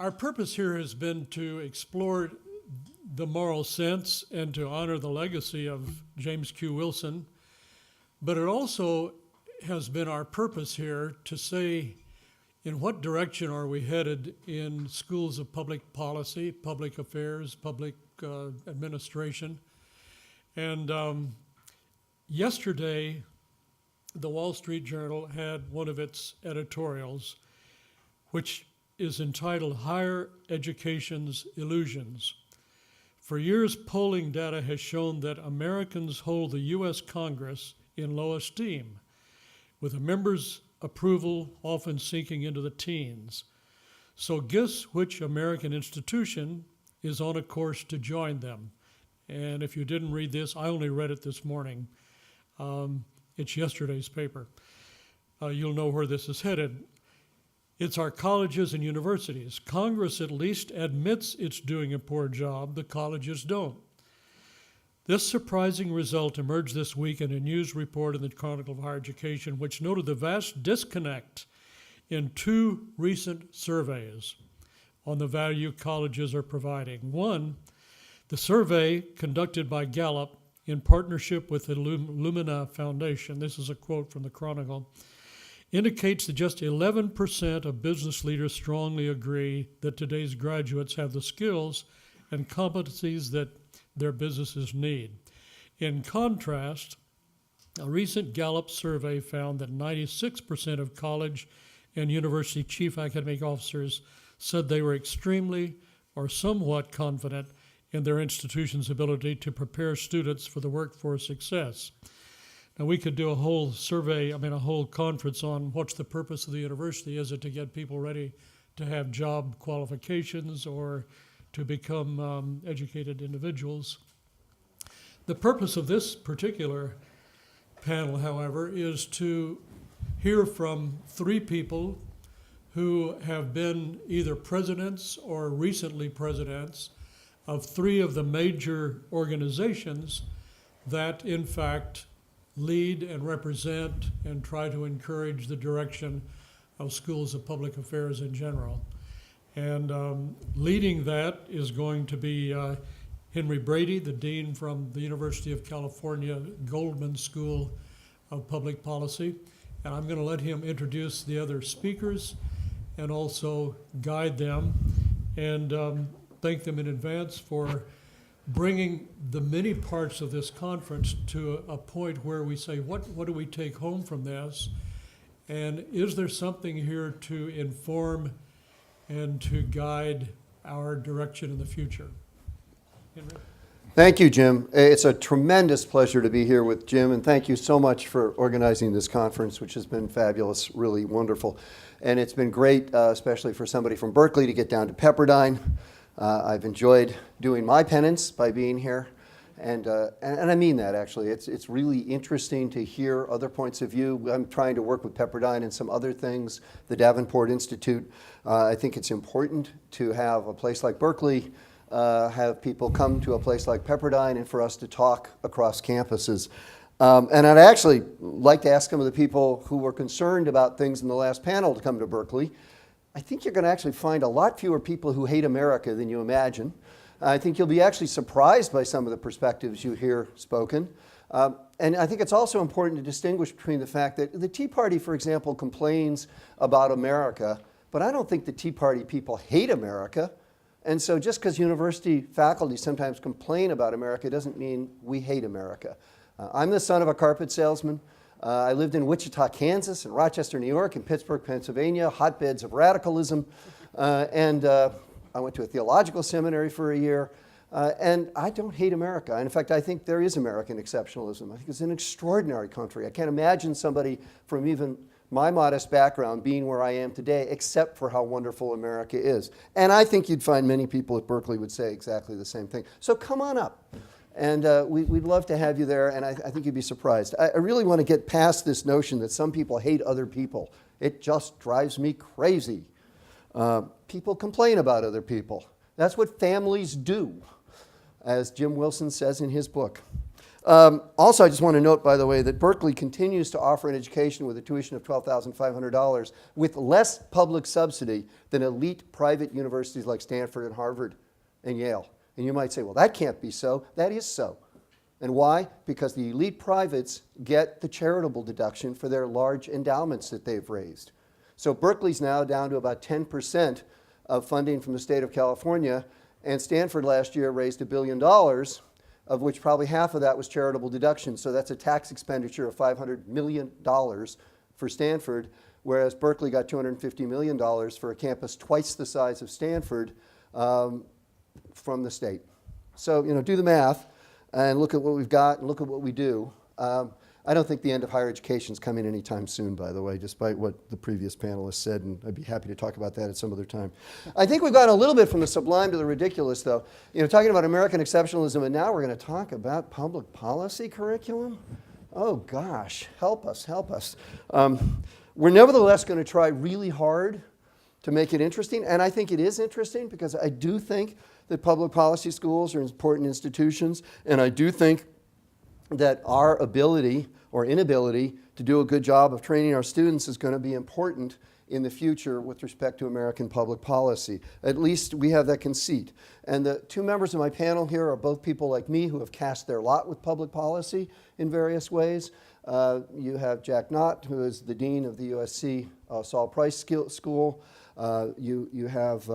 Our purpose here has been to explore the moral sense and to honor the legacy of James Q. Wilson, but it also has been our purpose here to say in what direction are we headed in schools of public policy, public affairs, public administration. And yesterday, the Wall Street Journal had one of its editorials, which is entitled Higher Education's Illusions. For years, polling data has shown that Americans hold the U.S. Congress in low esteem, with a members' approval often sinking into the teens. So guess which American institution is on a course to join them? And if you didn't read this, I only read it this morning. It's yesterday's paper. You'll know where this is headed. It's our colleges and universities. Congress at least admits it's doing a poor job. The colleges don't. This surprising result emerged this week in a news report in the Chronicle of Higher Education, which noted the vast disconnect in two recent surveys on the value colleges are providing. One, the survey conducted by Gallup in partnership with the Lumina Foundation, this is a quote from the Chronicle, indicates that just 11% of business leaders strongly agree that today's graduates have the skills and competencies that their businesses need. In contrast, a recent Gallup survey found that 96% of college and university chief academic officers said they were extremely or somewhat confident in their institution's ability to prepare students for the workforce success. Now, we could do a whole survey, a whole conference on what's the purpose of the university. Is it to get people ready to have job qualifications or to become educated individuals? The purpose of this particular panel, however, is to hear from three people who have been either presidents or recently presidents of three of the major organizations that, in fact, lead and represent and try to encourage the direction of schools of public affairs in general. And leading that is going to be Henry Brady, the dean from the University of California Goldman School of Public Policy. And I'm going to let him introduce the other speakers and also guide them and thank them in advance for bringing the many parts of this conference to a point where we say, what do we take home from this? And is there something here to inform and to guide our direction in the future? Henry? Thank you, Jim. It's a tremendous pleasure to be here with Jim, and thank you so much for organizing this conference, which has been fabulous, really wonderful. And it's been great, especially for somebody from Berkeley, to get down to Pepperdine. I've enjoyed doing my penance by being here, and I mean that, actually. It's really interesting to hear other points of view. I'm trying to work with Pepperdine and some other things, the Davenport Institute. I think it's important to have a place like Berkeley, have people come to a place like Pepperdine, and for us to talk across campuses. And I'd actually like to ask some of the people who were concerned about things in the last panel to come to Berkeley. I think you're going to actually find a lot fewer people who hate America than you imagine. I think you'll be actually surprised by some of the perspectives you hear spoken. And I think it's also important to distinguish between the fact that the Tea Party, for example, complains about America, but I don't think the Tea Party people hate America. And so just because university faculty sometimes complain about America doesn't mean we hate America. I'm the son of a carpet salesman. I lived in Wichita, Kansas, and Rochester, New York, and Pittsburgh, Pennsylvania, hotbeds of radicalism. And I went to a theological seminary for a year. And I don't hate America. And in fact, I think there is American exceptionalism. I think it's an extraordinary country. I can't imagine somebody from even my modest background being where I am today, except for how wonderful America is. And I think you'd find many people at Berkeley would say exactly the same thing. So come on up. And we'd love to have you there, and I think you'd be surprised. I really want to get past this notion that some people hate other people. It just drives me crazy. People complain about other people. That's what families do, as Jim Wilson says in his book. Also, I just want to note, by the way, that Berkeley continues to offer an education with a tuition of $12,500 with less public subsidy than elite private universities like Stanford and Harvard and Yale. And you might say, well, that can't be so. That is so. And why? Because the elite privates get the charitable deduction for their large endowments that they've raised. So Berkeley's now down to about 10% of funding from the state of California, and Stanford last year raised $1 billion, of which probably half of that was charitable deduction. So that's a tax expenditure of $500 million for Stanford, whereas Berkeley got $250 million for a campus twice the size of Stanford from the state. So, do the math and look at what we've got and look at what we do. I don't think the end of higher education is coming anytime soon, by the way, despite what the previous panelists said, and I'd be happy to talk about that at some other time. I think we've gone a little bit from the sublime to the ridiculous, though. Talking about American exceptionalism, and now we're going to talk about public policy curriculum? Oh, gosh, help us, help us. We're nevertheless going to try really hard to make it interesting, and I think it is interesting because I do think that public policy schools are important institutions, and I do think that our ability or inability to do a good job of training our students is going to be important in the future with respect to American public policy. At least we have that conceit. And the two members of my panel here are both people like me who have cast their lot with public policy in various ways. You have Jack Knott, who is the dean of the USC Saul Price School. You have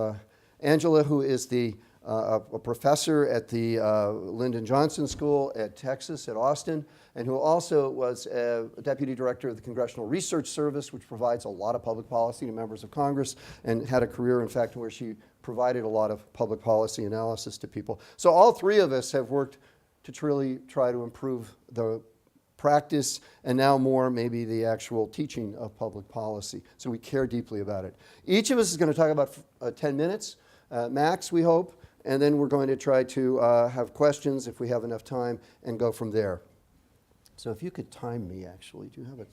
Angela, who is a professor at the Lyndon Johnson School at Texas, at Austin, and who also was a deputy director of the Congressional Research Service, which provides a lot of public policy to members of Congress, and had a career, in fact, where she provided a lot of public policy analysis to people. So all three of us have worked to truly try to improve the practice, and now more maybe the actual teaching of public policy. So we care deeply about it. Each of us is going to talk about 10 minutes, max, we hope. And then we're going to try to have questions if we have enough time and go from there. So if you could time me, actually. Do you have a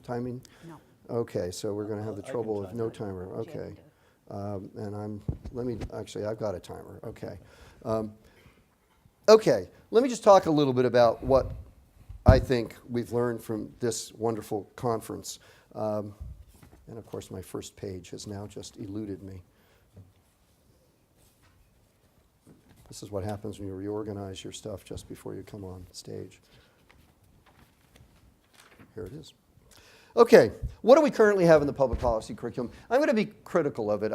timing? No. Okay, so we're going to have the trouble of no timer. Okay. I've got a timer. Okay. Okay, let me just talk a little bit about what I think we've learned from this wonderful conference. And of course, my first page has now just eluded me. This is what happens when you reorganize your stuff just before you come on stage. Here it is. Okay, what do we currently have in the public policy curriculum? I'm going to be critical of it.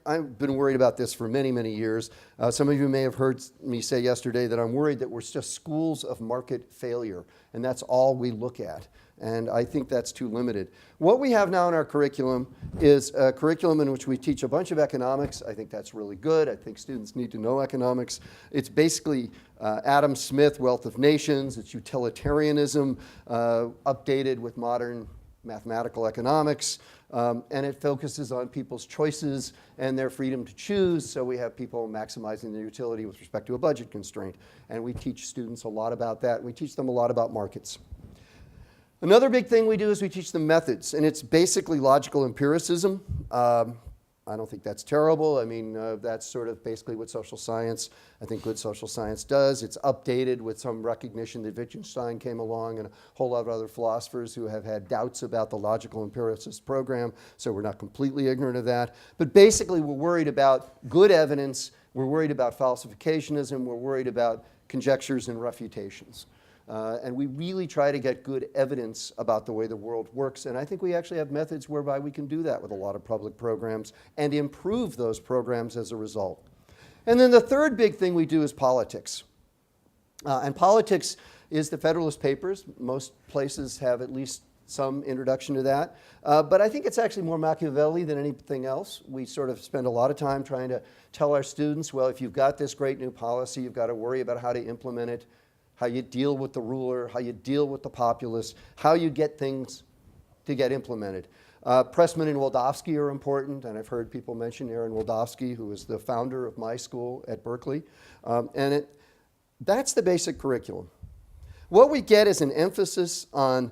I've been worried about this for many, many years. Some of you may have heard me say yesterday that I'm worried that we're just schools of market failure, and that's all we look at. And I think that's too limited. What we have now in our curriculum is a curriculum in which we teach a bunch of economics. I think that's really good. I think students need to know economics. It's basically Adam Smith, Wealth of Nations. It's utilitarianism updated with modern mathematical economics. And it focuses on people's choices and their freedom to choose. So we have people maximizing their utility with respect to a budget constraint. And we teach students a lot about that. We teach them a lot about markets. Another big thing we do is we teach them methods, and it's basically logical empiricism. I don't think that's terrible. I mean, that's sort of basically what social science, I think good social science does. It's updated with some recognition that Wittgenstein came along and a whole lot of other philosophers who have had doubts about the logical empiricist program, so we're not completely ignorant of that. But basically, we're worried about good evidence, we're worried about falsificationism, we're worried about conjectures and refutations. And we really try to get good evidence about the way the world works. And I think we actually have methods whereby we can do that with a lot of public programs and improve those programs as a result. And then the third big thing we do is politics. And politics is the Federalist Papers. Most places have at least some introduction to that. But I think it's actually more Machiavelli than anything else. We sort of spend a lot of time trying to tell our students, well, if you've got this great new policy, you've got to worry about how to implement it, how you deal with the ruler, how you deal with the populace, how you get things to get implemented. Pressman and Waldowski are important, and I've heard people mention Aaron Waldowski, who is the founder of my school at Berkeley. That's the basic curriculum. What we get is an emphasis on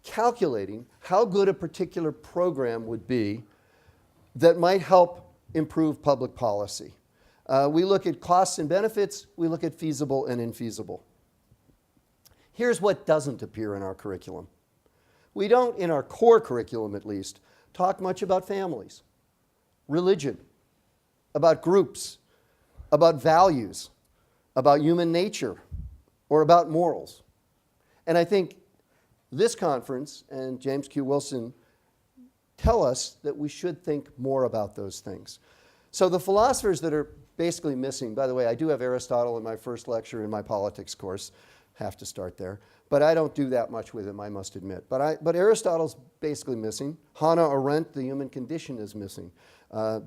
calculating how good a particular program would be that might help improve public policy. We look at costs and benefits. We look at feasible and infeasible. Here's what doesn't appear in our curriculum. We don't, in our core curriculum at least, talk much about families, religion, about groups, about values, about human nature, or about morals. And I think this conference and James Q. Wilson tell us that we should think more about those things. So the philosophers that are basically missing, by the way, I do have Aristotle in my first lecture in my politics course, have to start there, but I don't do that much with him, I must admit. But Aristotle's basically missing. Hannah Arendt, The Human Condition, is missing.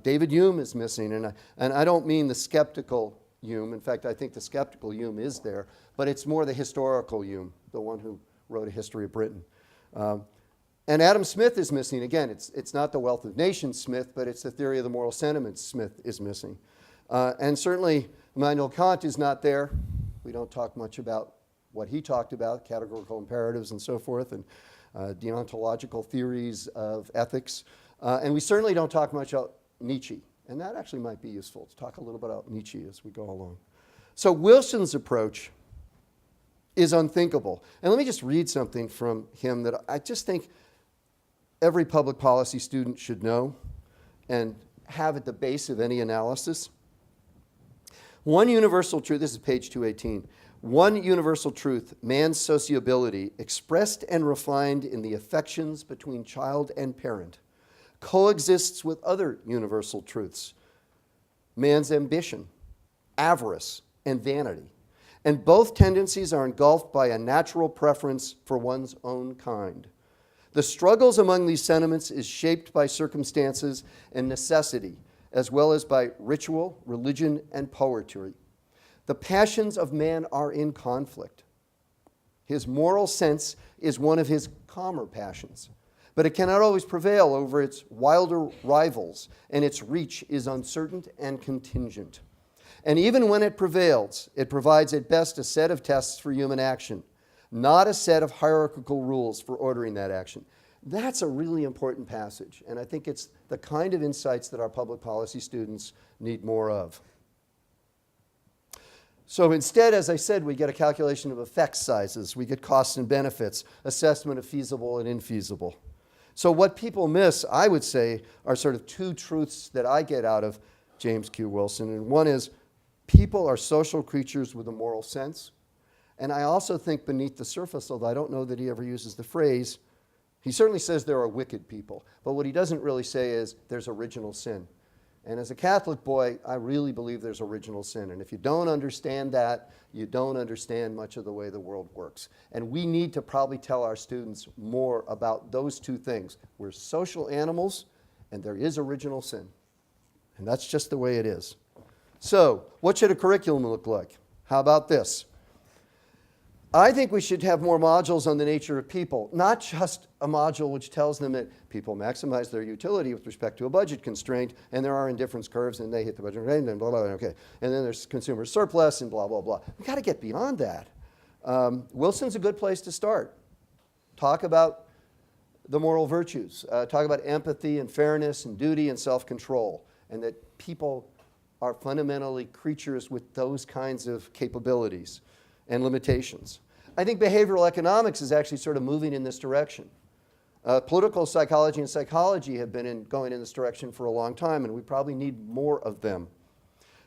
David Hume is missing, and I don't mean the skeptical Hume. In fact, I think the skeptical Hume is there, but it's more the historical Hume, the one who wrote a history of Britain. And Adam Smith is missing. Again, it's not the Wealth of Nations Smith, but it's the Theory of the Moral Sentiments Smith is missing. And certainly Immanuel Kant is not there. We don't talk much about what he talked about, categorical imperatives and so forth, and deontological theories of ethics. And we certainly don't talk much about Nietzsche. And that actually might be useful to talk a little bit about Nietzsche as we go along. So Wilson's approach is unthinkable. And let me just read something from him that I just think every public policy student should know and have at the base of any analysis. One universal truth, this is page 218, one universal truth, man's sociability, expressed and refined in the affections between child and parent, coexists with other universal truths, man's ambition, avarice, and vanity. And both tendencies are engulfed by a natural preference for one's own kind. The struggles among these sentiments is shaped by circumstances and necessity, as well as by ritual, religion, and poetry. The passions of man are in conflict. His moral sense is one of his calmer passions, but it cannot always prevail over its wilder rivals, and its reach is uncertain and contingent. And even when it prevails, it provides at best a set of tests for human action, not a set of hierarchical rules for ordering that action. That's a really important passage, and I think it's the kind of insights that our public policy students need more of. So instead, as I said, we get a calculation of effect sizes, we get costs and benefits, assessment of feasible and infeasible. So what people miss, I would say, are sort of two truths that I get out of James Q. Wilson, and one is people are social creatures with a moral sense. And I also think beneath the surface, although I don't know that he ever uses the phrase, he certainly says there are wicked people, but what he doesn't really say is there's original sin. And as a Catholic boy, I really believe there's original sin. And if you don't understand that, you don't understand much of the way the world works. And we need to probably tell our students more about those two things. We're social animals, and there is original sin. And that's just the way it is. So, what should a curriculum look like? How about this? I think we should have more modules on the nature of people, not just a module which tells them that people maximize their utility with respect to a budget constraint, and there are indifference curves, and they hit the budget constraint, and blah, blah, blah, okay. And then there's consumer surplus, and blah, blah, blah. We've got to get beyond that. Wilson's a good place to start. Talk about the moral virtues. Talk about empathy and fairness and duty and self-control, and that people are fundamentally creatures with those kinds of capabilities and limitations. I think behavioral economics is actually sort of moving in this direction. Political psychology and psychology have been going in this direction for a long time, and we probably need more of them.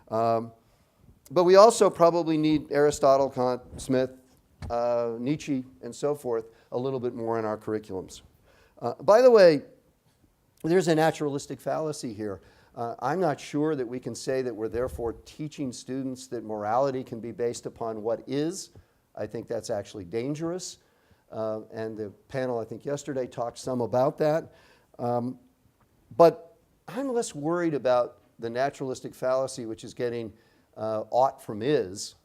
But we also probably need Aristotle, Kant, Smith, Nietzsche, and so forth a little bit more in our curriculums. By the way, there's a naturalistic fallacy here. I'm not sure that we can say that we're therefore teaching students that morality can be based upon what is. I think that's actually dangerous. And the panel, I think yesterday, talked some about that. But I'm less worried about the naturalistic fallacy, which is getting ought from is,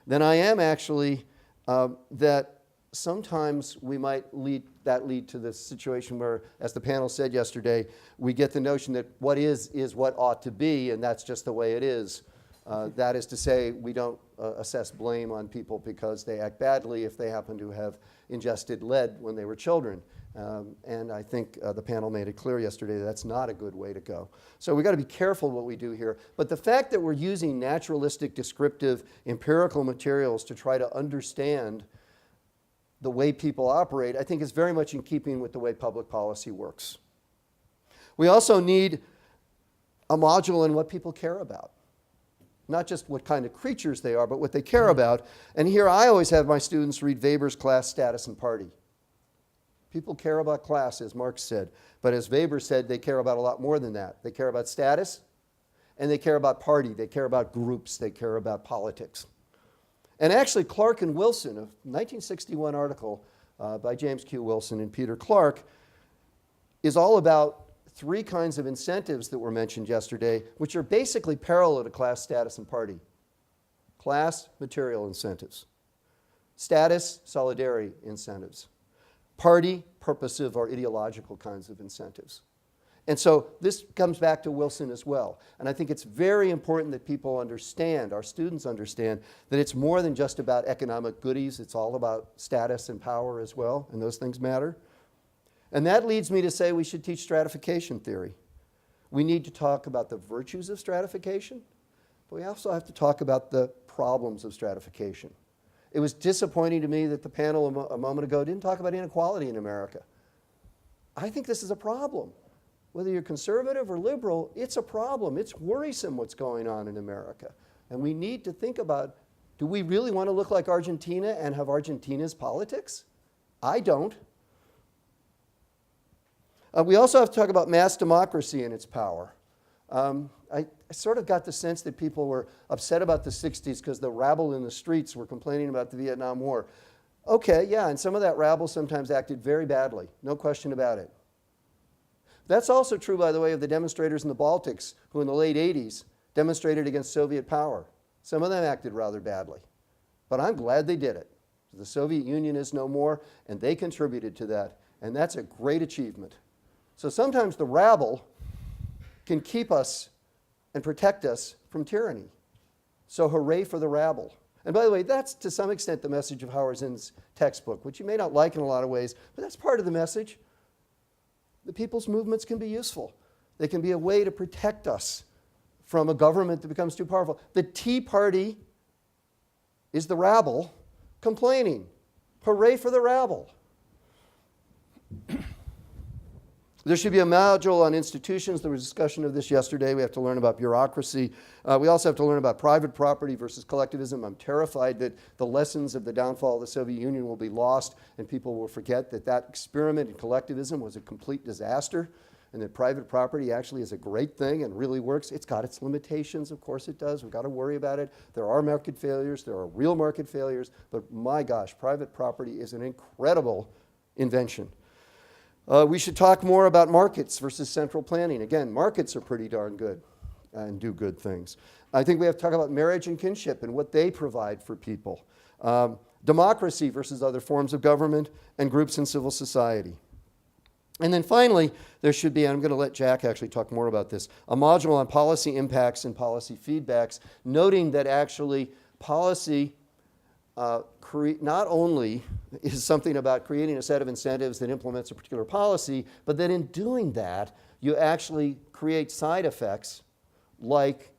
than I am actually that sometimes we might lead to the situation where, as the panel said yesterday, we get the notion that what is what ought to be, and that's just the way it is. That is to say, we don't assess blame on people because they act badly if they happen to have ingested lead when they were children. And I think the panel made it clear yesterday that that's not a good way to go. So we've got to be careful what we do here. But the fact that we're using naturalistic, descriptive, empirical materials to try to understand the way people operate, I think is very much in keeping with the way public policy works. We also need a module in what people care about. Not just what kind of creatures they are, but what they care about. And here I always have my students read Weber's Class, Status, and Party. People care about class, as Marx said. But as Weber said, they care about a lot more than that. They care about status, and they care about party. They care about groups. They care about politics. And actually, Clark and Wilson, a 1961 article by James Q. Wilson and Peter Clark, is all about three kinds of incentives that were mentioned yesterday, which are basically parallel to class, status, and party. Class, material incentives. Status, solidarity incentives. Party, purposive or ideological kinds of incentives. And so this comes back to Wilson as well. And I think it's very important that people understand, our students understand, that it's more than just about economic goodies. It's all about status and power as well, and those things matter. And that leads me to say we should teach stratification theory. We need to talk about the virtues of stratification, but we also have to talk about the problems of stratification. It was disappointing to me that the panel a moment ago didn't talk about inequality in America. I think this is a problem. Whether you're conservative or liberal, it's a problem. It's worrisome what's going on in America. And we need to think about, do we really want to look like Argentina and have Argentina's politics? I don't. We also have to talk about mass democracy and its power. I sort of got the sense that people were upset about the 60s because the rabble in the streets were complaining about the Vietnam War. Okay, yeah, and some of that rabble sometimes acted very badly, no question about it. That's also true, by the way, of the demonstrators in the Baltics who in the late 80s demonstrated against Soviet power. Some of them acted rather badly, but I'm glad they did it. The Soviet Union is no more, and they contributed to that, and that's a great achievement. So sometimes the rabble can keep us and protect us from tyranny. So hooray for the rabble. And by the way, that's to some extent the message of Howard Zinn's textbook, which you may not like in a lot of ways, but that's part of the message. The people's movements can be useful. They can be a way to protect us from a government that becomes too powerful. The Tea Party is the rabble complaining. Hooray for the rabble. There should be a module on institutions. There was discussion of this yesterday. We have to learn about bureaucracy. We also have to learn about private property versus collectivism. I'm terrified that the lessons of the downfall of the Soviet Union will be lost and people will forget that that experiment in collectivism was a complete disaster and that private property actually is a great thing and really works. It's got its limitations, of course it does. We've got to worry about it. There are market failures. There are real market failures. But my gosh, private property is an incredible invention. We should talk more about markets versus central planning. Again, markets are pretty darn good and do good things. I think we have to talk about marriage and kinship and what they provide for people. Democracy versus other forms of government and groups in civil society. And then finally, there should be, and I'm going to let Jack actually talk more about this, a module on policy impacts and policy feedbacks, noting that actually policy not only is something about creating a set of incentives that implements a particular policy, but that in doing that, you actually create side effects like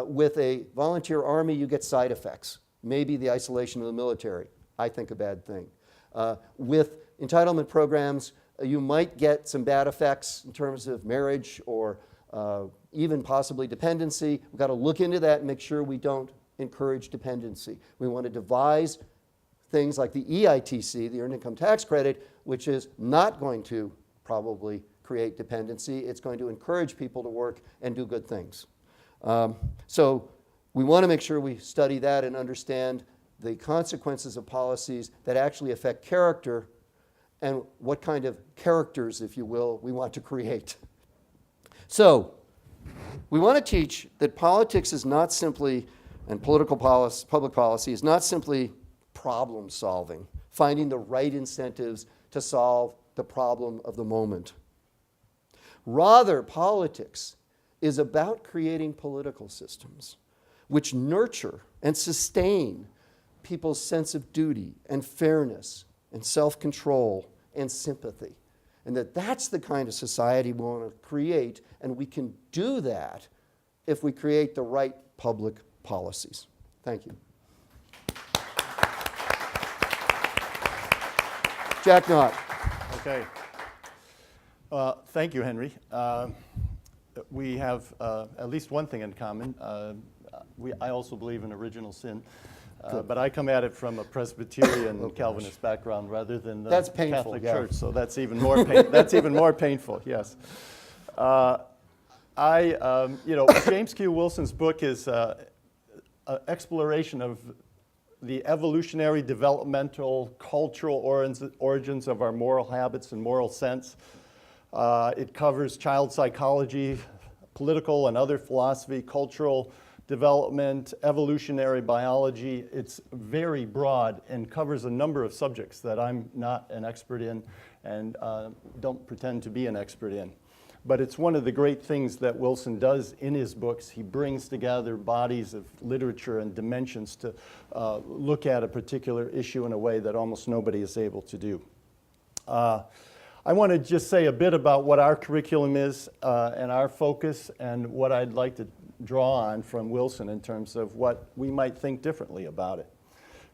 with a volunteer army, you get side effects. Maybe the isolation of the military, I think a bad thing. With entitlement programs, you might get some bad effects in terms of marriage or even possibly dependency. We've got to look into that and make sure we don't encourage dependency. We want to devise things like the EITC, the Earned Income Tax Credit, which is not going to probably create dependency. It's going to encourage people to work and do good things. So we want to make sure we study that and understand the consequences of policies that actually affect character and what kind of characters, if you will, we want to create. So we want to teach that politics is not simply, and political policy, public policy is not simply problem solving, finding the right incentives to solve the problem of the moment. Rather, politics is about creating political systems which nurture and sustain people's sense of duty and fairness and self-control and sympathy. And that's the kind of society we want to create, and we can do that if we create the right public policies. Thank you. Jack Knott. Okay. Thank you, Henry. We have at least one thing in common. I also believe in original sin, but I come at it from a Presbyterian Calvinist background rather than the Catholic Church, so that's even more that's even more painful. Yes. James Q. Wilson's book is an exploration of the evolutionary, developmental, cultural origins of our moral habits and moral sense. It covers child psychology, political and other philosophy, cultural development, evolutionary biology. It's very broad and covers a number of subjects that I'm not an expert in and don't pretend to be an expert in. But it's one of the great things that Wilson does in his books. He brings together bodies of literature and dimensions to look at a particular issue in a way that almost nobody is able to do. I want to just say a bit about what our curriculum is and our focus and what I'd like to draw on from Wilson in terms of what we might think differently about it.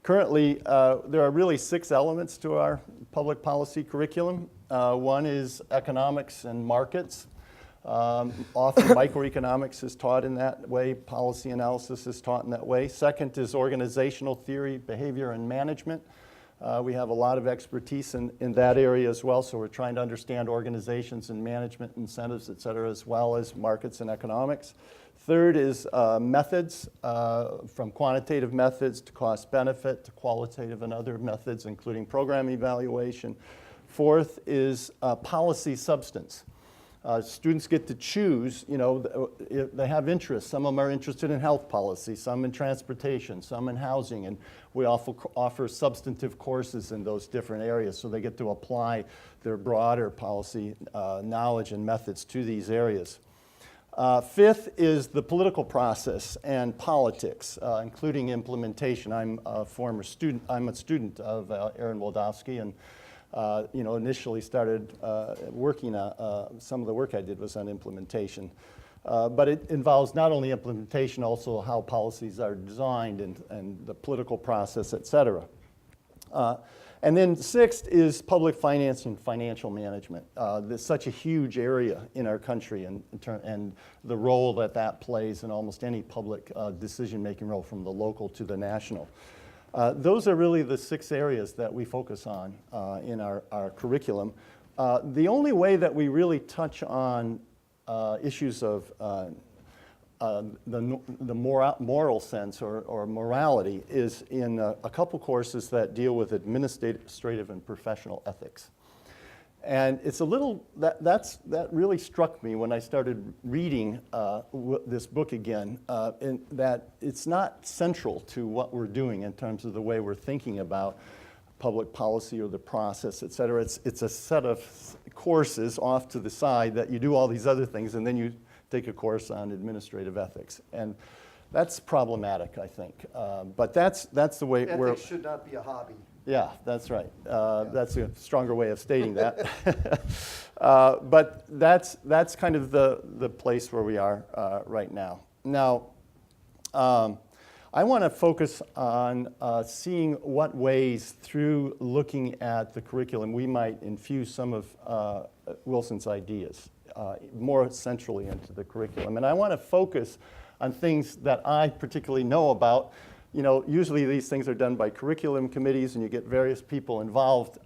Currently, there are really 6 elements to our public policy curriculum. One is economics and markets. Often microeconomics is taught in that way. Policy analysis is taught in that way. Second is organizational theory, behavior, and management. We have a lot of expertise in that area as well, so we're trying to understand organizations and management incentives, et cetera, as well as markets and economics. Third is methods, from quantitative methods to cost benefit to qualitative and other methods, including program evaluation. Fourth is policy substance. Students get to choose, they have interests. Some of them are interested in health policy, some in transportation, some in housing, and we offer substantive courses in those different areas, so they get to apply their broader policy knowledge and methods to these areas. Fifth is the political process and politics, including implementation. I'm a student of Aaron Waldowski, and initially started working on, some of the work I did was on implementation. But it involves not only implementation, also how policies are designed and the political process, et cetera. And then sixth is public finance and financial management. There's such a huge area in our country and the role that plays in almost any public decision-making role, from the local to the national. Those are really the 6 areas that we focus on in our curriculum. The only way that we really touch on issues of the moral sense or morality is in a couple courses that deal with administrative and professional ethics. And it's a little, that really struck me when I started reading this book again, in that it's not central to what we're doing in terms of the way we're thinking about public policy or the process, et cetera. It's a set of courses off to the side that you do all these other things, and then you take a course on administrative ethics. And that's problematic, I think. But that's the way Ethics should not be a hobby. Yeah, that's right. That's a stronger way of stating that. But that's kind of the place where we are right now. Now, I want to focus on seeing what ways, through looking at the curriculum, we might infuse some of Wilson's ideas more centrally into the curriculum. And I want to focus on things that I particularly know about. Usually these things are done by curriculum committees and you get various people involved.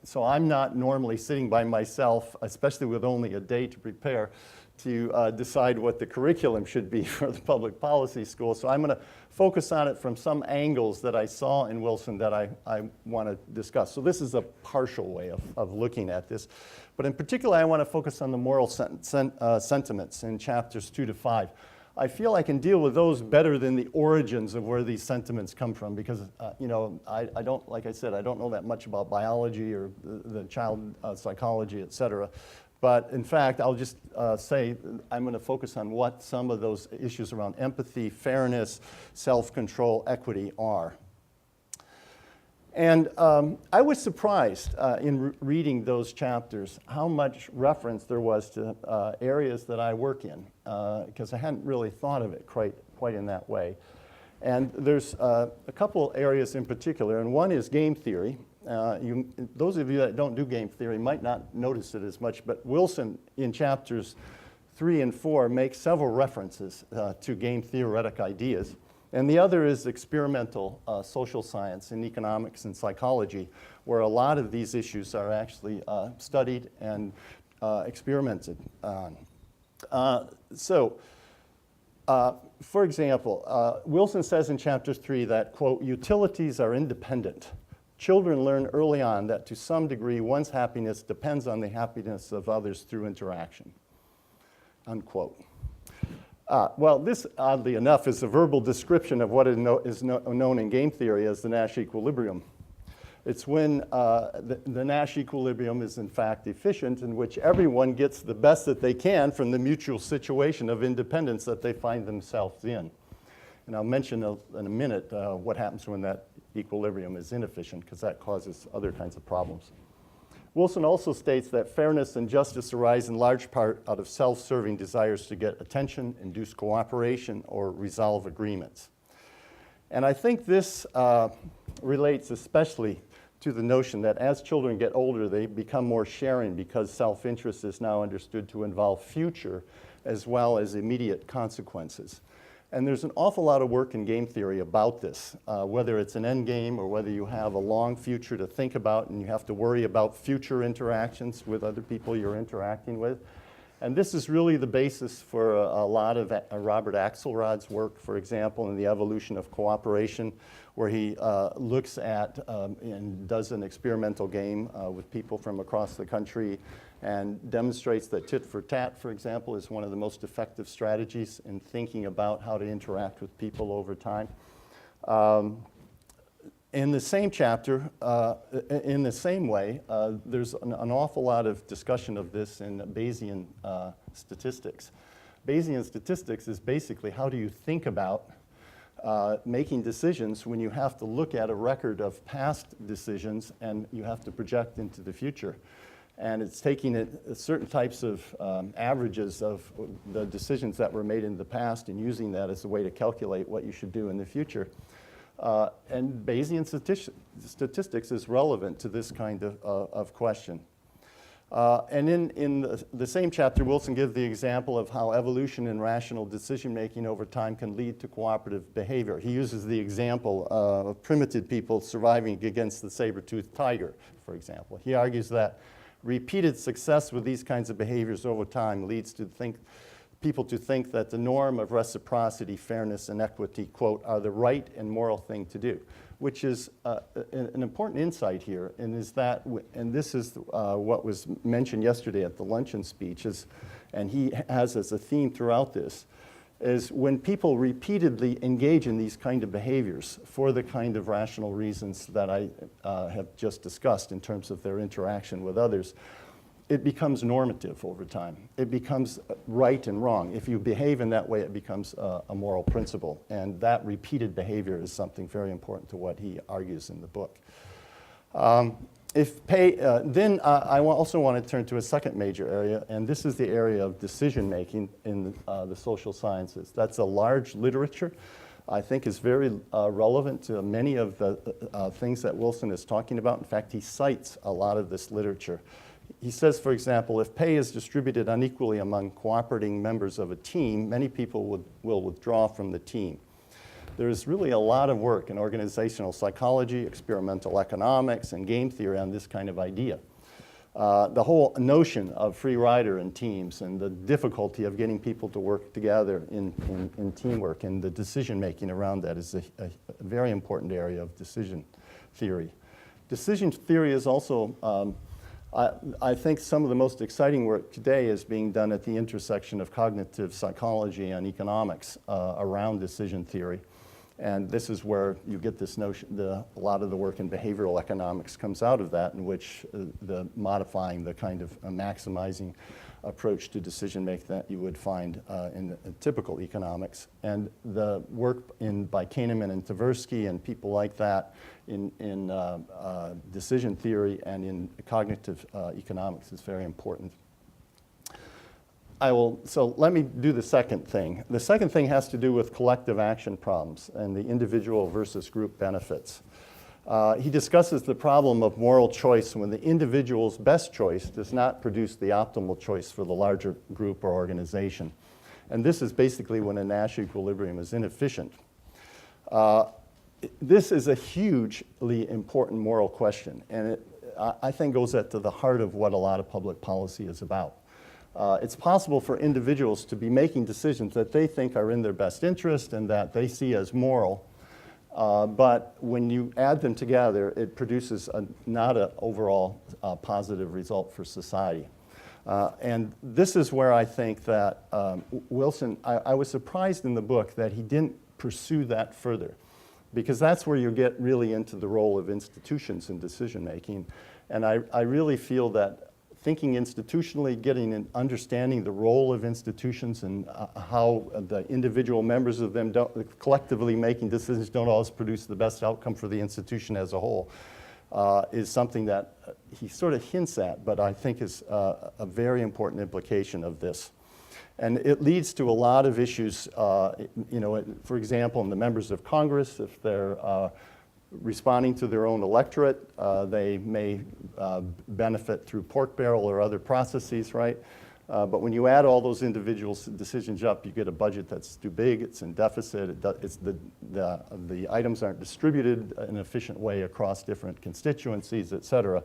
So I'm not normally sitting by myself, especially with only a day to prepare, to decide what the curriculum should be for the public policy school. So I'm going to focus on it from some angles that I saw in Wilson that I want to discuss. So this is a partial way of looking at this. But in particular, I want to focus on the moral sentiments in chapters 2 to 5. I feel I can deal with those better than the origins of where these sentiments come from, because I don't, like I said, I don't know that much about biology or the child psychology, et cetera. But in fact, I'll just say I'm going to focus on what some of those issues around empathy, fairness, self-control, equity are. And I was surprised in reading those chapters how much reference there was to areas that I work in, because I hadn't really thought of it quite in that way. And there's a couple areas in particular, and one is game theory. Those of you that don't do game theory might not notice it as much, but Wilson in chapters 3 and 4 makes several references to game theoretic ideas. And the other is experimental social science in economics and psychology, where a lot of these issues are actually studied and experimented on. For example, Wilson says in chapter 3 that, quote, utilities are independent. Children learn early on that to some degree one's happiness depends on the happiness of others through interaction, unquote. Well, this, oddly enough, is a verbal description of what is known in game theory as the Nash equilibrium. It's when the Nash equilibrium is in fact efficient, in which everyone gets the best that they can from the mutual situation of independence that they find themselves in. And I'll mention in a minute what happens when that equilibrium is inefficient, because that causes other kinds of problems. Wilson also states that fairness and justice arise in large part out of self-serving desires to get attention, induce cooperation, or resolve agreements. And I think this relates especially to the notion that as children get older, they become more sharing because self-interest is now understood to involve future as well as immediate consequences. And there's an awful lot of work in game theory about this, whether it's an end game or whether you have a long future to think about and you have to worry about future interactions with other people you're interacting with. And this is really the basis for a lot of Robert Axelrod's work, for example, in the evolution of cooperation, where he looks at and does an experimental game with people from across the country and demonstrates that tit for tat, for example, is one of the most effective strategies in thinking about how to interact with people over time. In the same chapter, in the same way, there's an awful lot of discussion of this in Bayesian statistics. Bayesian statistics is basically how do you think about making decisions when you have to look at a record of past decisions and you have to project into the future. And it's taking certain types of averages of the decisions that were made in the past and using that as a way to calculate what you should do in the future. And Bayesian statistics is relevant to this kind of question. And in the same chapter, Wilson gives the example of how evolution and rational decision-making over time can lead to cooperative behavior. He uses the example of primitive people surviving against the saber-toothed tiger, for example. He argues that repeated success with these kinds of behaviors over time leads to people to think that the norm of reciprocity, fairness, and equity, quote, are the right and moral thing to do, which is an important insight here, and this is what was mentioned yesterday at the luncheon speeches, and he has as a theme throughout this, is when people repeatedly engage in these kind of behaviors for the kind of rational reasons that I have just discussed in terms of their interaction with others, it becomes normative over time. It becomes right and wrong. If you behave in that way, it becomes a moral principle. And that repeated behavior is something very important to what he argues in the book. Then I also want to turn to a second major area, and this is the area of decision-making in the social sciences. That's a large literature. I think is very relevant to many of the things that Wilson is talking about. In fact, he cites a lot of this literature. He says, for example, if pay is distributed unequally among cooperating members of a team, many people will withdraw from the team. There's really a lot of work in organizational psychology, experimental economics, and game theory on this kind of idea. The whole notion of free rider in teams and the difficulty of getting people to work together in teamwork and the decision-making around that is a very important area of decision theory. Decision theory is also I think some of the most exciting work today is being done at the intersection of cognitive psychology and economics around decision theory. And this is where you get this notion, a lot of the work in behavioral economics comes out of that, in which the modifying the kind of maximizing approach to decision making that you would find in typical economics. And the work by Kahneman and Tversky and people like that in decision theory and in cognitive economics is very important. So let me do the second thing. The second thing has to do with collective action problems and the individual versus group benefits. He discusses the problem of moral choice when the individual's best choice does not produce the optimal choice for the larger group or organization. And this is basically when a Nash equilibrium is inefficient. This is a hugely important moral question, and it, I think, goes at the heart of what a lot of public policy is about. It's possible for individuals to be making decisions that they think are in their best interest and that they see as moral, but when you add them together, it produces not an overall positive result for society. And this is where I think that Wilson, I was surprised in the book that he didn't pursue that further, because that's where you get really into the role of institutions in decision making. And I really feel that thinking institutionally, getting and understanding the role of institutions and how the individual members of them collectively making decisions don't always produce the best outcome for the institution as a whole, is something that he sort of hints at, but I think is a very important implication of this. And it leads to a lot of issues, for example, in the members of Congress, if they're responding to their own electorate, they may benefit through pork barrel or other processes, right? But when you add all those individuals' decisions up, you get a budget that's too big, it's in deficit, the items aren't distributed in an efficient way across different constituencies, et cetera.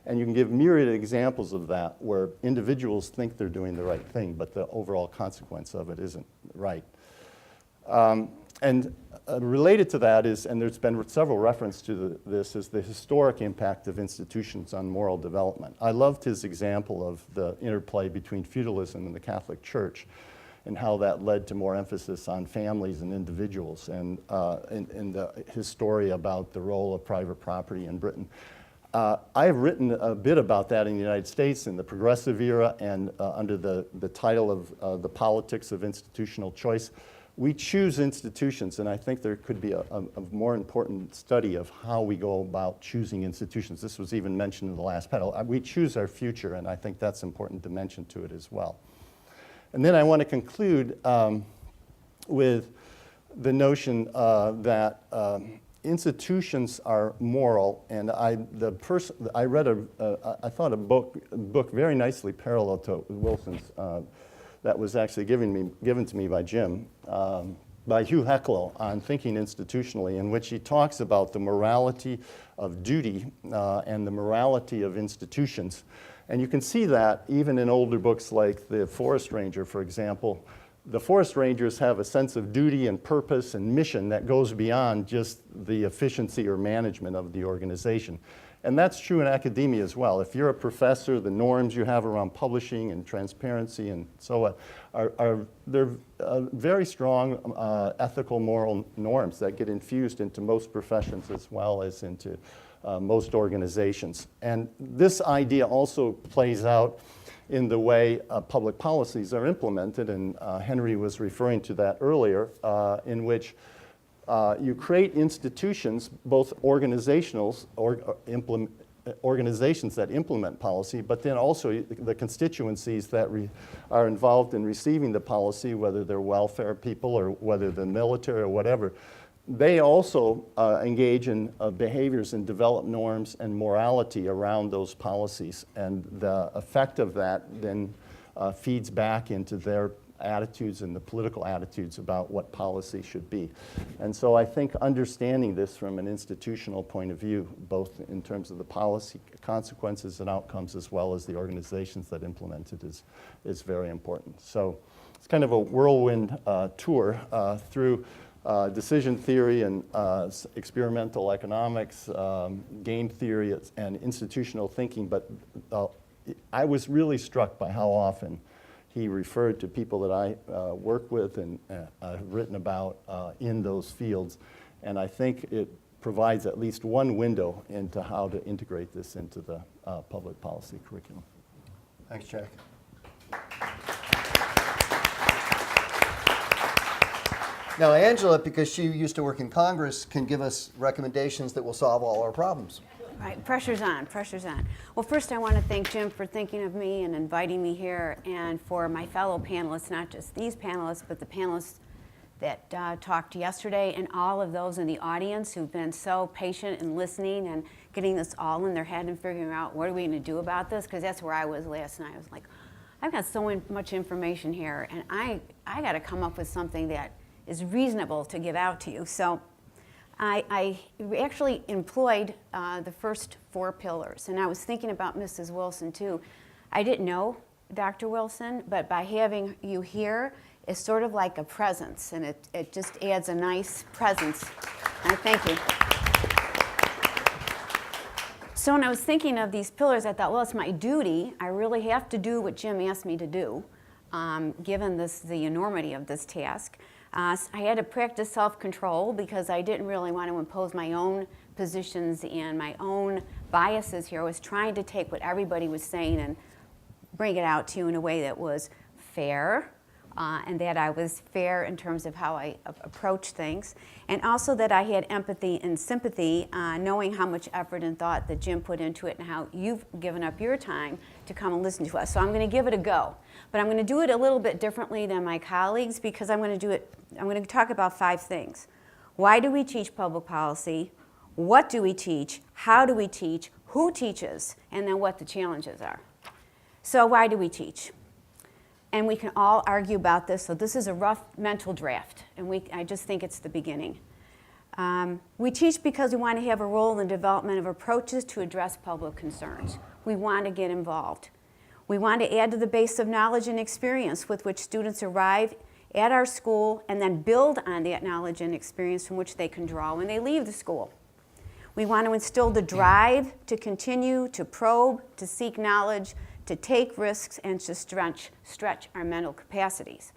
And you can give myriad examples of that where individuals think they're doing the right thing, but the overall consequence of it isn't right. Related to that is, and there's been several references to this, is the historic impact of institutions on moral development. I loved his example of the interplay between feudalism and the Catholic Church and how that led to more emphasis on families and individuals, and his story about the role of private property in Britain. I've written a bit about that in the United States in the progressive era and under the title of The Politics of Institutional Choice. We choose institutions, and I think there could be a more important study of how we go about choosing institutions. This was even mentioned in the last panel. We choose our future, and I think that's an important dimension to it as well. And then I want to conclude with the notion that institutions are moral, and I read I thought a book very nicely parallel to Wilson's that was actually given to me by Jim, by Hugh Heckel, on thinking institutionally, in which he talks about the morality of duty and the morality of institutions. And you can see that even in older books like The Forest Ranger, for example. The forest rangers have a sense of duty and purpose and mission that goes beyond just the efficiency or management of the organization. And that's true in academia as well. If you're a professor, the norms you have around publishing and transparency and so on they're very strong ethical, moral norms that get infused into most professions as well as into most organizations. And this idea also plays out in the way public policies are implemented, and Henry was referring to that earlier, in which you create institutions, both organizations that implement policy, but then also the constituencies that are involved in receiving the policy, whether they're welfare people or whether they're military or whatever. They also engage in behaviors and develop norms and morality around those policies. And the effect of that then feeds back into their attitudes and the political attitudes about what policy should be. And so I think understanding this from an institutional point of view, both in terms of the policy consequences and outcomes as well as the organizations that implement it, is very important. So it's kind of a whirlwind tour through decision theory and experimental economics, game theory, and institutional thinking. But I was really struck by how often he referred to people that I work with and have written about in those fields, And I think it provides at least one window into how to integrate this into the public policy curriculum. Thanks, Jack. Now, Angela, because she used to work in Congress, can give us recommendations that will solve all our problems. Right, pressure's on, pressure's on. Well, first I want to thank Jim for thinking of me and inviting me here, and for my fellow panelists, not just these panelists, but the panelists that talked yesterday, and all of those in the audience who've been so patient and listening and getting this all in their head and figuring out what are we going to do about this, because that's where I was last night. I was like, I've got so much information here, and I got to come up with something that is reasonable to give out to you. So I actually employed the first 4 pillars, and I was thinking about Mrs. Wilson too. I didn't know Dr. Wilson, but by having you here, it's sort of like a presence, and it just adds a nice presence. And I thank you. So when I was thinking of these pillars, I thought, well, it's my duty. I really have to do what Jim asked me to do, given the enormity of this task. I had to practice self-control because I didn't really want to impose my own positions and my own biases here. I was trying to take what everybody was saying and bring it out to you in a way that was fair, and that I was fair in terms of how I approach things, and also that I had empathy and sympathy, knowing how much effort and thought that Jim put into it and how you've given up your time to come and listen to us. So I'm going to give it a go. But I'm going to do it a little bit differently than my colleagues because I'm going to talk about 5 things. Why do we teach public policy? What do we teach? How do we teach? Who teaches? And then what the challenges are. So why do we teach? And we can all argue about this, so this is a rough mental draft, and I just think it's the beginning. We teach because we want to have a role in the development of approaches to address public concerns. We want to get involved. We want to add to the base of knowledge and experience with which students arrive at our school and then build on that knowledge and experience from which they can draw when they leave the school. We want to instill the drive to continue, to probe, to seek knowledge, to take risks, and to stretch our mental capacities.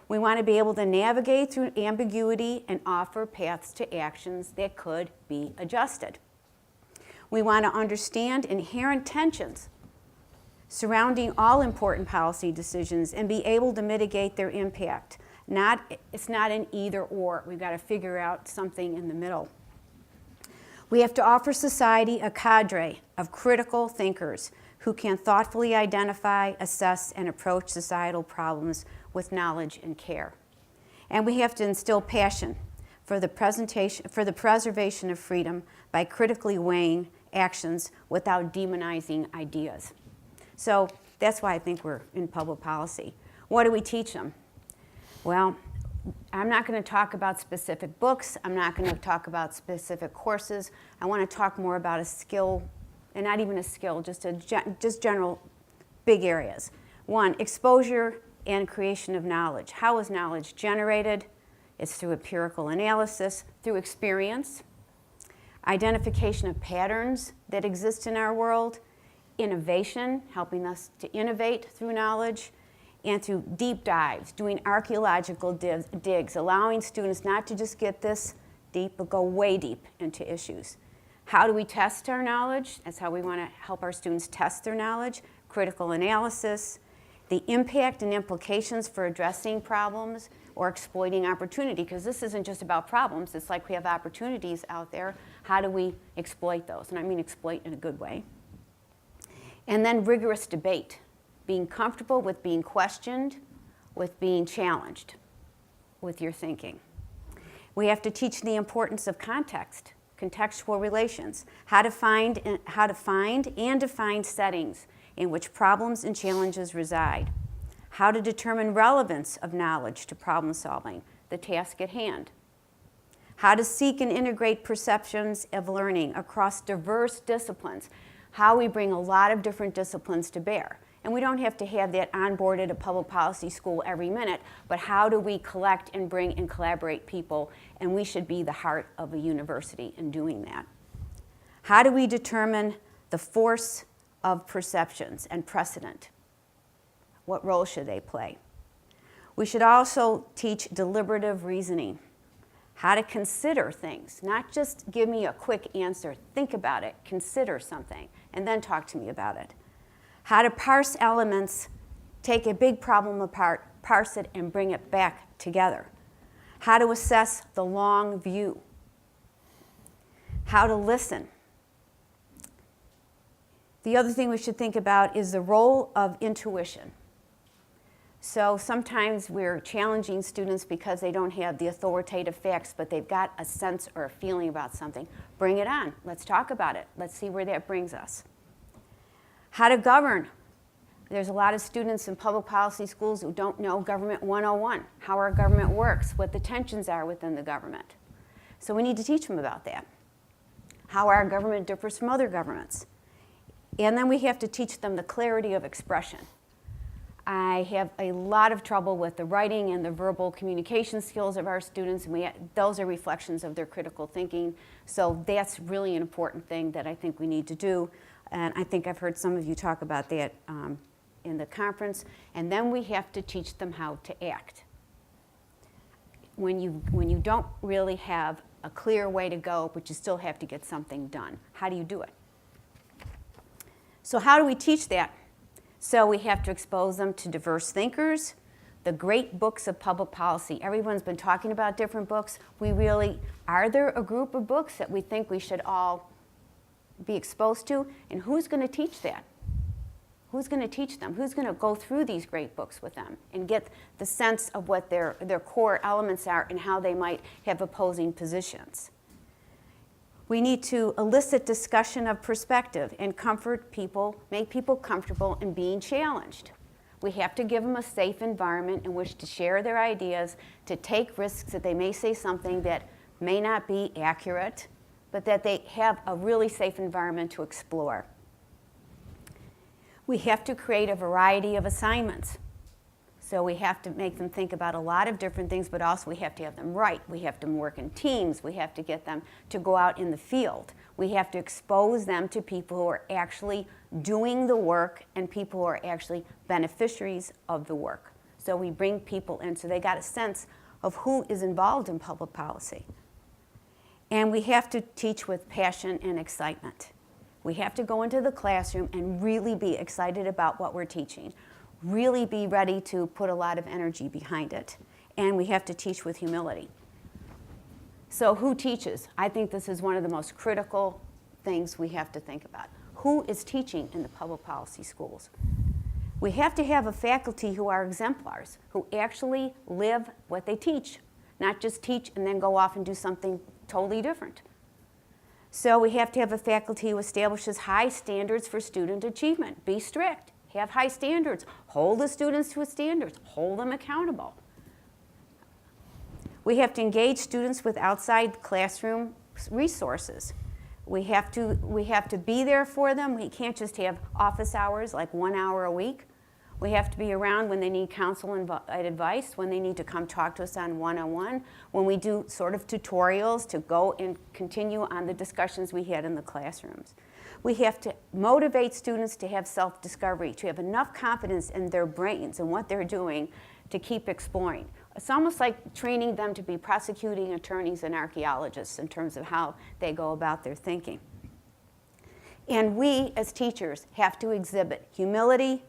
We want to be able to navigate through ambiguity and offer paths to actions that could be adjusted. We want to understand inherent tensions surrounding all important policy decisions and be able to mitigate their impact. It's not an either or. We've got to figure out something in the middle. We have to offer society a cadre of critical thinkers who can thoughtfully identify, assess, and approach societal problems with knowledge and care. And we have to instill passion for the preservation of freedom by critically weighing actions without demonizing ideas. So that's why I think we're in public policy. What do we teach them? Well, I'm not going to talk about specific books. I'm not going to talk about specific courses. I want to talk more about a skill, and not even a skill, just general big areas. 1, exposure and creation of knowledge. How is knowledge generated? It's through empirical analysis, through experience, identification of patterns that exist in our world, innovation, helping us to innovate through knowledge, and through deep dives, doing archaeological digs, allowing students not to just get this deep, but go way deep into issues. How do we test our knowledge? That's how we want to help our students test their knowledge. Critical analysis, the impact and implications for addressing problems or exploiting opportunity, because this isn't just about problems. It's like we have opportunities out there. How do we exploit those? And I mean exploit in a good way. And then rigorous debate, being comfortable with being questioned, with being challenged with your thinking. We have to teach the importance of context, contextual relations, how to find and define settings in which problems and challenges reside, how to determine relevance of knowledge to problem solving, the task at hand, how to seek and integrate perceptions of learning across diverse disciplines, how we bring a lot of different disciplines to bear. And we don't have to have that on board at a public policy school every minute, but how do we collect and bring and collaborate people? And we should be the heart of a university in doing that. How do we determine the force of perceptions and precedent? What role should they play? We should also teach deliberative reasoning. how to consider things, not just give me a quick answer. Think about it, consider something, and then talk to me about it. How to parse elements, take a big problem apart, parse it, and bring it back together. How to assess the long view. How to listen. The other thing we should think about is the role of intuition. So sometimes we're challenging students because they don't have the authoritative facts, but they've got a sense or a feeling about something. Bring it on. Let's talk about it. Let's see where that brings us. How to govern. There's a lot of students in public policy schools who don't know Government 101, how our government works, what the tensions are within the government. So we need to teach them about that, how our government differs from other governments. And then we have to teach them the clarity of expression. I have a lot of trouble with the writing and the verbal communication skills of our students, and those are reflections of their critical thinking. So that's really an important thing that I think we need to do. And I think I've heard some of you talk about that in the conference. And then we have to teach them how to act. When you don't really have a clear way to go, but you still have to get something done, how do you do it? So how do we teach that? So we have to expose them to diverse thinkers, the great books of public policy. Everyone's been talking about different books. Are there a group of books that we think we should all be exposed to? And who's going to teach that? Who's going to teach them? Who's going to go through these great books with them and get the sense of what their core elements are and how they might have opposing positions? We need to elicit discussion of perspective and comfort people, make people comfortable in being challenged. We have to give them a safe environment in which to share their ideas, to take risks that they may say something that may not be accurate, but that they have a really safe environment to explore. We have to create a variety of assignments. So we have to make them think about a lot of different things, but also we have to have them write. We have to work in teams. We have to get them to go out in the field. We have to expose them to people who are actually doing the work and people who are actually beneficiaries of the work. So we bring people in so they got a sense of who is involved in public policy. And we have to teach with passion and excitement. We have to go into the classroom and really be excited about what we're teaching. Really be ready to put a lot of energy behind it. And we have to teach with humility. So who teaches? I think this is one of the most critical things we have to think about. Who is teaching in the public policy schools? We have to have a faculty who are exemplars, who actually live what they teach, not just teach and then go off and do something totally different. So we have to have a faculty who establishes high standards for student achievement. Be strict. Have high standards. Hold the students to standards. Hold them accountable. We have to engage students with outside classroom resources. We have to be there for them. We can't just have office hours, like 1 hour a week. We have to be around when they need counsel and advice, when they need to come talk to us on one-on-one, when we do sort of tutorials to go and continue on the discussions we had in the classrooms. We have to motivate students to have self-discovery, to have enough confidence in their brains and what they're doing to keep exploring. It's almost like training them to be prosecuting attorneys and archaeologists in terms of how they go about their thinking. And we, as teachers, have to exhibit humility.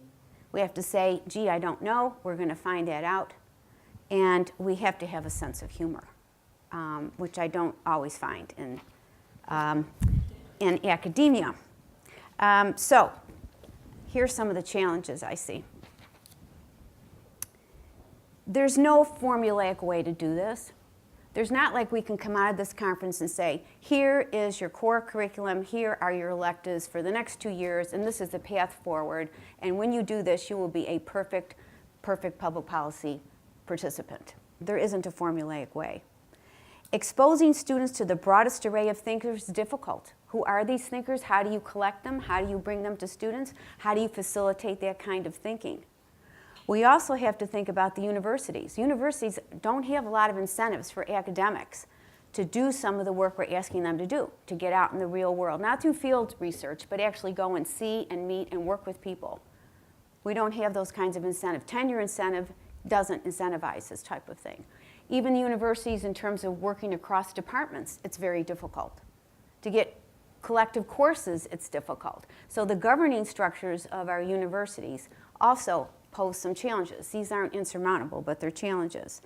We have to say, gee, I don't know. We're going to find that out. And we have to have a sense of humor, which I don't always find in academia. So here's some of the challenges I see. There's no formulaic way to do this. There's not like we can come out of this conference and say, here is your core curriculum, here are your electives for the next 2 years, and this is the path forward. And when you do this, you will be a perfect public policy participant. There isn't a formulaic way. Exposing students to the broadest array of thinkers is difficult. Who are these thinkers? How do you collect them? How do you bring them to students? How do you facilitate that kind of thinking? We also have to think about the universities. Universities don't have a lot of incentives for academics to do some of the work we're asking them to do, to get out in the real world, not through field research, but actually go and see and meet and work with people. We don't have those kinds of incentives. Tenure incentive doesn't incentivize this type of thing. Even universities, in terms of working across departments, it's very difficult. To get collective courses, it's difficult. So the governing structures of our universities also pose some challenges. These aren't insurmountable, but they're challenges.